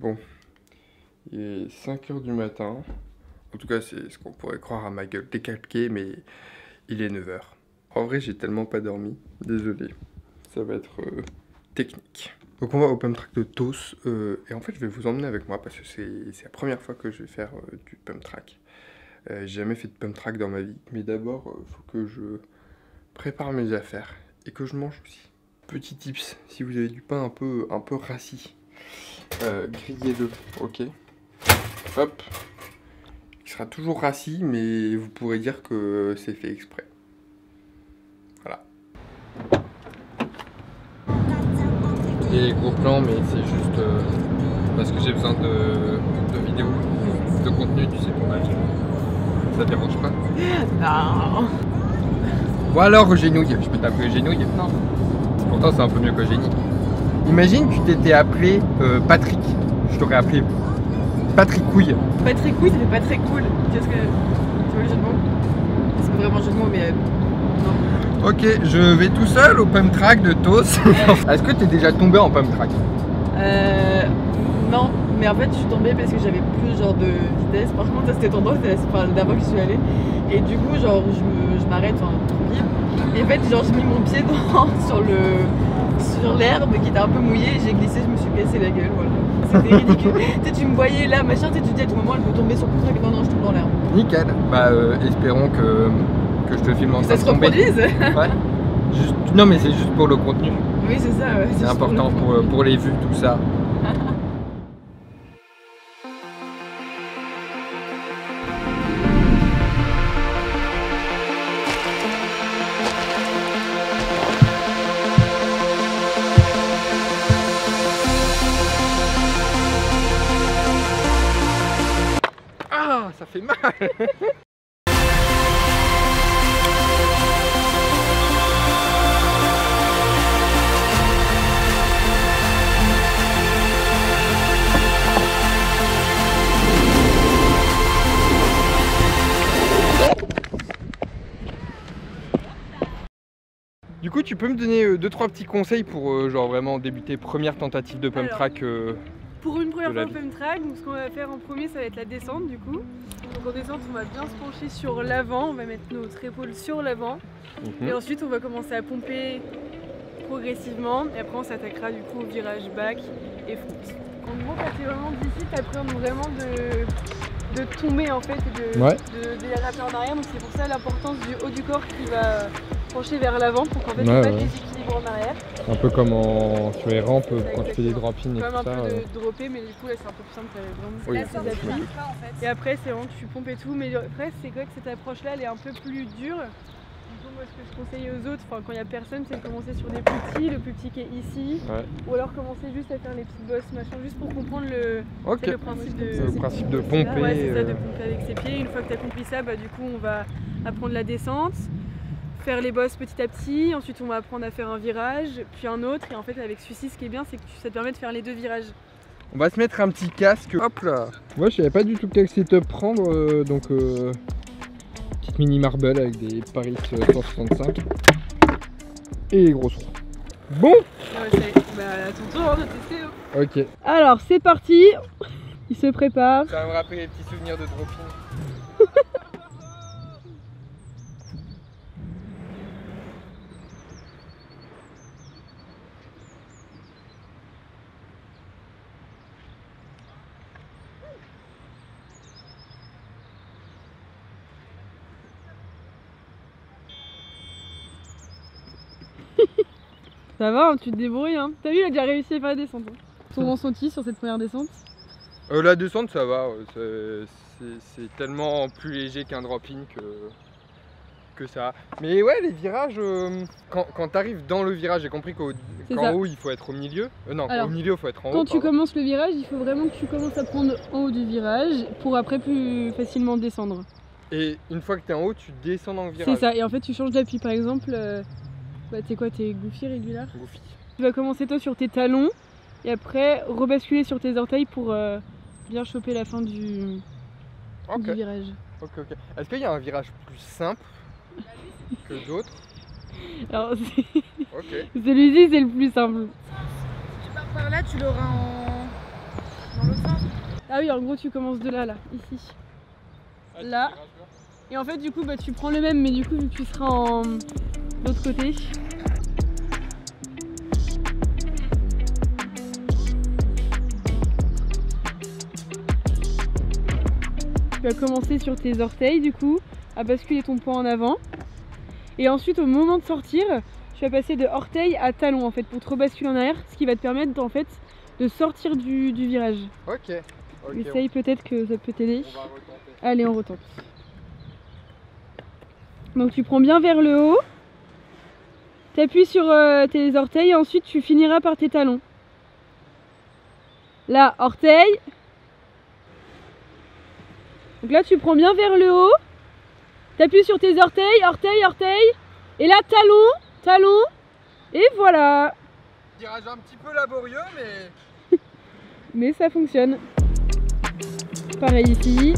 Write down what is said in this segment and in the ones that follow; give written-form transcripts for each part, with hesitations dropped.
Bon, il est 5 h du matin. En tout cas, c'est ce qu'on pourrait croire à ma gueule décalquée, mais il est 9 h. En vrai, j'ai tellement pas dormi. Désolé. Ça va être technique. Donc on va au pump track de Tos. Et en fait, je vais vous emmener avec moi parce que c'est la première fois que je vais faire du pump track. J'ai jamais fait de pump track dans ma vie. Mais d'abord, il faut que je prépare mes affaires et que je mange aussi. Petit tips, si vous avez du pain un peu rassis, grillez-le, ok? Hop. Il sera toujours rassis, mais vous pourrez dire que c'est fait exprès. Voilà. Et gros plan, mais c'est juste parce que j'ai besoin de vidéos, de contenu, tu sais, pour ma vie. Ça te dérange pas? Non. Ou alors Génouille, je peux t'appeler Génouille? Non. Pourtant c'est un peu mieux que Génie. Imagine tu t'étais appelé Patrick, je t'aurais appelé Patrick Couille. Patrick Couille, ça fait pas très cool. Qu'est-ce que... Tu vois le jeu de mots? C'est pas vraiment un jeu de mots, mais... non. Ok, je vais tout seul au pump track de Tos. Est-ce que t'es déjà tombé en pump track? Non, mais en fait je suis tombée parce que j'avais plus genre de vitesse. Par contre ça c'était tendance, c'était la dernière fois que je suis allée. Et du coup genre je m'arrête, enfin tranquille. Et en fait genre j'ai mis mon pied sur l'herbe qui était un peu mouillée, j'ai glissé, je me suis cassé la gueule, voilà. C'était ridicule. Tu sais, tu me voyais là, machin, tu te dis à tout moment elle peut tomber sur le track, non je tombe dans l'herbe. Nickel, bah espérons que je te filme en train ça de se tomber. reproduise. Ouais. Non mais c'est juste pour le contenu. Oui c'est ça, ouais, c'est important pour les vues, tout ça. Ah, ça fait mal. Du coup, tu peux me donner 2-3 petits conseils pour genre vraiment débuter première tentative de pump track pour une première fois pump track, donc ce qu'on va faire en premier, ça va être la descente du coup. Donc en descente, on va bien se pencher sur l'avant, on va mettre notre épaule sur l'avant. Et ensuite, on va commencer à pomper progressivement. Et après, on s'attaquera du coup au virage back et front. En gros, quand t'es vraiment d'ici, t'appréhendes vraiment de tomber en fait et de déraper en arrière. Donc c'est pour ça l'importance du haut du corps qui va pencher vers l'avant pour qu'en fait on pas de déséquilibre en arrière. Un peu comme sur les rampes quand tu fais des drop-in et tout ça. Comme un peu de dropper, mais du coup là c'est un peu plus simple, vraiment ces appuis. Et après c'est vraiment tu pompes et tout, mais après c'est vrai que cette approche là elle est un peu plus dure. Du coup moi ce que je conseille aux autres, quand il n'y a personne, c'est de commencer sur des plus petits, le plus petit qui est ici. Ou alors commencer juste à faire les petites bosses, machin, juste pour comprendre le principe de pomper. Ouais, c'est ça, de pomper avec ses pieds. Une fois que tu as compris ça, du coup on va apprendre la descente, faire les bosses petit à petit, ensuite on va apprendre à faire un virage, puis un autre, et en fait avec celui-ci ce qui est bien c'est que ça te permet de faire les deux virages. On va se mettre un petit casque, hop là. Moi je savais pas du tout quel setup prendre, donc petite mini marble avec des Paris 165 et les grosses roues. Bon ouais, bah à ton tour de tester. Ok. Alors c'est parti, il se prépare. Ça va me rappeler les petits souvenirs de drop-in. Ça va, hein, tu te débrouilles. Hein. T'as vu, il a déjà réussi à faire la descente. Hein. Ton ressenti sur cette première descente? La descente, ça va. C'est tellement plus léger qu'un drop-in que ça. Mais ouais, les virages, quand t'arrives dans le virage, j'ai compris qu'en haut, il faut être au milieu. Non, alors, au milieu, il faut être en haut. Quand tu commences le virage, il faut vraiment que tu commences à prendre en haut du virage pour après plus facilement descendre. Et une fois que t'es en haut, tu descends dans le virage. C'est ça, et en fait, tu changes d'appui. Par exemple, t'es quoi, t'es goofy, régulier? Goofy. Tu vas commencer toi sur tes talons et après rebasculer sur tes orteils pour bien choper la fin du virage. Ok. Est-ce qu'il y a un virage plus simple que d'autres? Alors celui-ci c'est le plus simple. Si tu pars par là, tu l'auras Dans l'autre sens. Ah oui, en gros tu commences de là, ici. Là. Et en fait du coup bah, tu prends le même mais du coup vu que tu seras en l'autre côté. Tu vas commencer sur tes orteils du coup à basculer ton poids en avant. Et ensuite au moment de sortir, tu vas passer de orteil à talon en fait pour te rebasculer en arrière, ce qui va te permettre en fait de sortir du virage. Ok. Essaye, peut-être que ça peut t'aider. On va retenter. Allez, on retente. Donc tu prends bien vers le haut, tu appuies sur tes orteils et ensuite tu finiras par tes talons. Là, orteil. Donc là tu prends bien vers le haut, tu appuies sur tes orteils, orteil. Et là talon. Et voilà. Tirage un petit peu laborieux mais... Mais ça fonctionne. Pareil ici.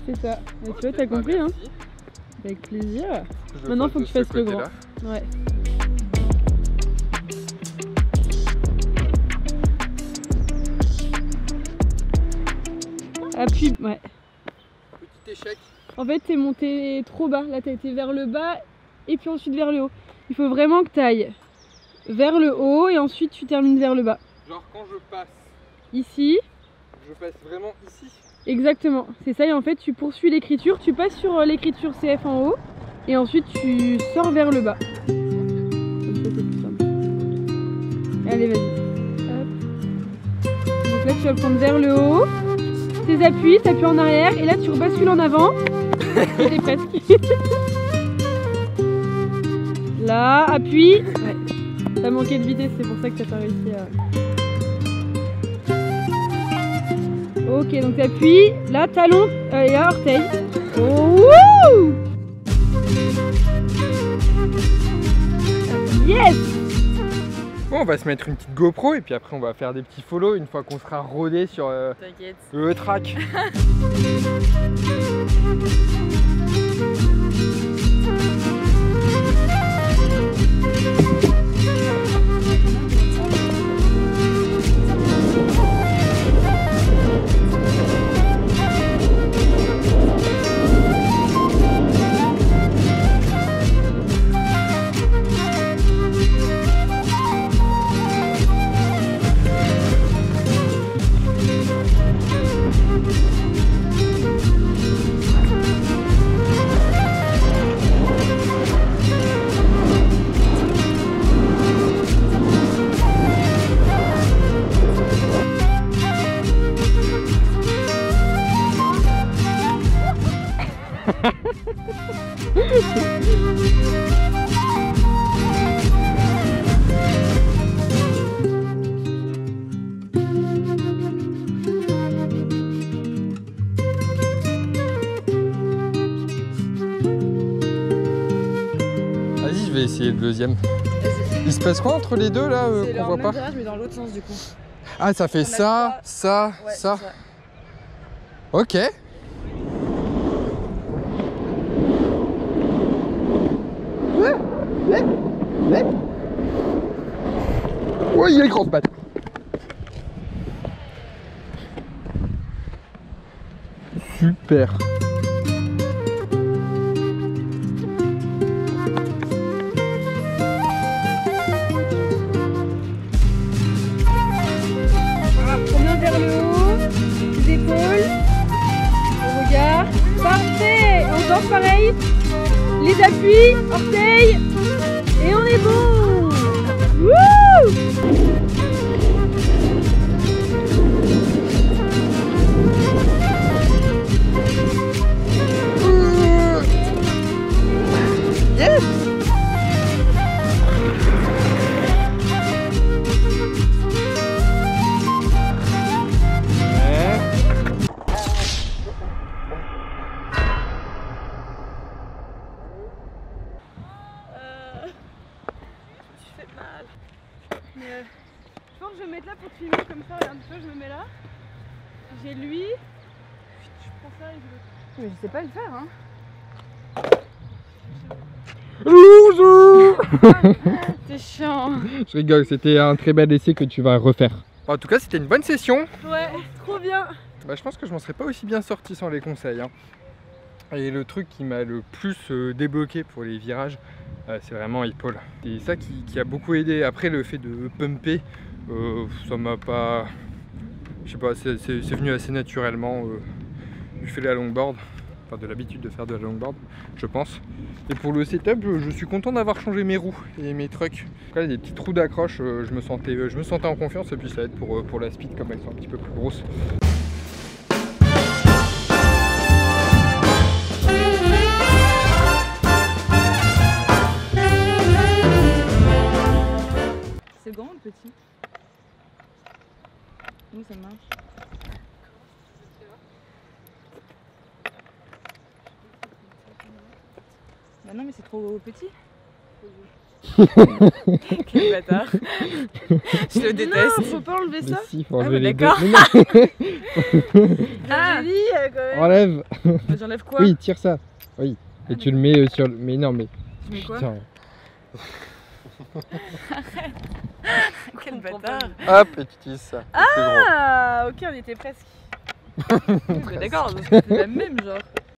C'est ça. Et tu vois, t'as compris hein. Avec plaisir. Maintenant faut que tu fasses le grand. Ouais. Appuie, ouais. Petit échec. En fait, t'es monté trop bas. Là, t'as été vers le bas et puis ensuite vers le haut. Il faut vraiment que t'ailles vers le haut et ensuite tu termines vers le bas. Genre quand je passe Ici. Je passe vraiment ici. Exactement, c'est ça. Et en fait, tu poursuis l'écriture. Tu passes sur l'écriture CF en haut et ensuite tu sors vers le bas. Comme ça, c'est plus simple. Allez, vas-y. Donc là, tu vas prendre vers le haut. Tes appuis, t'appuies en arrière et là tu rebascules en avant. C'est presque. Là, appuie. Ouais. T'as manqué de vitesse, c'est pour ça que t'as pas réussi à... Ok, donc t'appuies. Là, talon et là, orteil. Oh, wouh! Yes! Bon, on va se mettre une petite GoPro et puis après on va faire des petits follow une fois qu'on sera rodé sur le track. Vas-y, je vais essayer le deuxième. Il se passe quoi entre les deux là qu'on voit pas? Mais dans l'autre sens du coup. Ah, ça fait ça, ça, Ouais, ça. ça. Ok. Ouais, il y a les grosses pattes. Super. Prends bien vers le haut, les épaules, le regard. Parfait! Encore pareil. Les appuis, orteils. Et on est bon! Wouh! Yes! Je fais mal. Mais je pense que je vais me mettre là pour te filmer comme ça. Regarde, tu vois, je me mets là. J'ai lui. Je prends ça et je le... Mais je sais pas le faire, hein. T'es chiant. Je rigole, c'était un très bel essai que tu vas refaire. En tout cas, c'était une bonne session. Ouais, trop bien. Bah, je pense que je m'en serais pas aussi bien sorti sans les conseils. Hein. Et le truc qui m'a le plus débloqué pour les virages, c'est vraiment épaule. C'est ça qui a beaucoup aidé. Après, le fait de pumper, ça m'a pas... Je sais pas, c'est venu assez naturellement du fait de la longboard. Enfin, de l'habitude de faire de la longboard, je pense. Et pour le setup, je suis content d'avoir changé mes roues et mes trucks. Après, des petits trous d'accroche, je me sentais en confiance et puis ça aide pour la speed comme elles sont un petit peu plus grosses. C'est grand le petit? Oui, ça marche. Bah non mais c'est trop petit. Quel bâtard. Je le déteste. Non, faut pas enlever ça. Si, faut Ah, enlever les deux. d'accord. Ah, joli quand même. Enlève. Bah, j'enlève quoi? Oui, tire ça. Oui. Et Ah, tu le mets sur le... Mais non, mais... Tu mets quoi? Putain. Quel bâtard. Hop, et tu utilises ça. Ah, ok, on était presque. Oui, bah, d'accord, parce que c'est la même genre.